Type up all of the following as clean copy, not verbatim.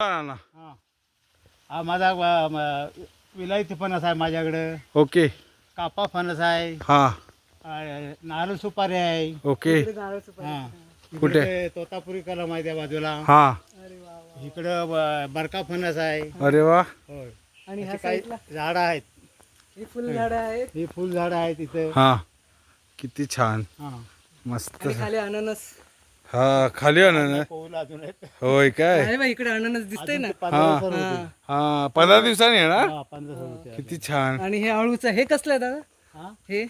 ना. हा माझा विलायती फणस आहे माझ्याकडे. ओके. कापा फणस आहे. हा. नारळ सुपारी आहे. ओके. हा कुठे? इकडे तोतापुरी कलम आहे त्या बाजूला. हा. इकडं बरका फणस आहे. अरे वा. होय. आणि ह्या अशी काही साईडला झाडं आहेत. ही फुल झाडं आहेत ही फुल झाडं आहेत इथं. हा. किती छान. हा मस्त. आणि खाली अननस हा खाली आणा ना. पाऊल अजून आहेत. होय काय. आहे बा इकडे अननस दिसतंय ना. 15 दिवसांनी होतील. हा 15 दिवसांनी येणार. हा, 15 दिवसांनी होतील. किती छान. आणि हे अळूचं हे कसलं आहे दादा? हा? हे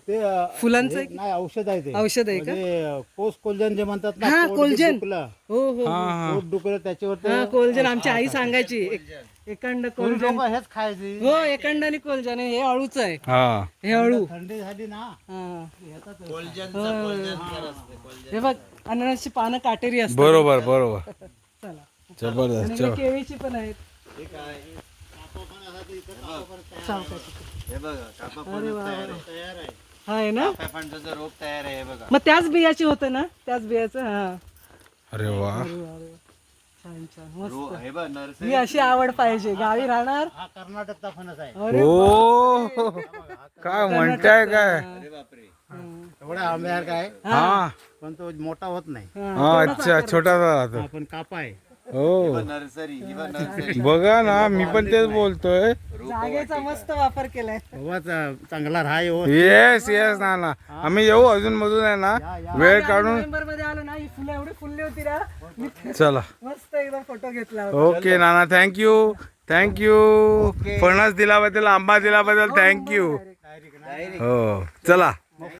ते फुलांचं हे आहे की? नाही औषध आहे ते. औषध आहे का? म्हणजे कोस कोलजन जे म्हणतात ना. हा, पोट कोलजन. दुखलं, हो हो हा हा. पोट दुखलं त्याच्यावर हा कोलजन आमची आई सांगायची एकांड कोलजन. लोक हेच खायचे. हो एकांड आणि कोलजन हे अळूचं आहे. हा. हे अळू. थंडी झाली ना. हा. हो. हे बघ अननसची पानं काटेरी असतात. बरोबर बरोबर. चला. आणि जबरदस्त. इकडे केळीची पण आहेत. हे बघा कापा अरे वा. तयार आहे. हा आहे ना. फणसाचा रोप तयार आहे. हे बघा. मग त्याच बियाची होतं ना त्याच बियाचं. हा अरे वा. अरे वा, अरे वा. छान छान मस्त. हे बघ नर्सरी. ही अशी आवड पाहिजे गावी राहणार. हा कर्नाटकचा फणस आहे. अरे ओ काय म्हणताय काय. अरे बापरे. एवढा आंब्यासारखा आहे हा. पण तो मोठा होत नाही. हा अच्छा छोटासा राहतो. आपण कापा आहे. हो नर्सरी. बघा ना मी पण तेच बोलतोय. जागेचा मस्त वापर केलाय. चांगला राहाय हो. येस येस ना ना आम्ही येऊ अजून मधून आहे ना वेळ काढून. नोव्हेंबर मध्ये आलो ना ही फुलं एवढी फुलली होती ना. मी चला. मस्त एकदम फोटो घेतला होता. ओके नाना थँक्यू थँक्यू. फणस दिल्याबद्दल आंबा दिल्याबद्दल थँक्यू. हो चला.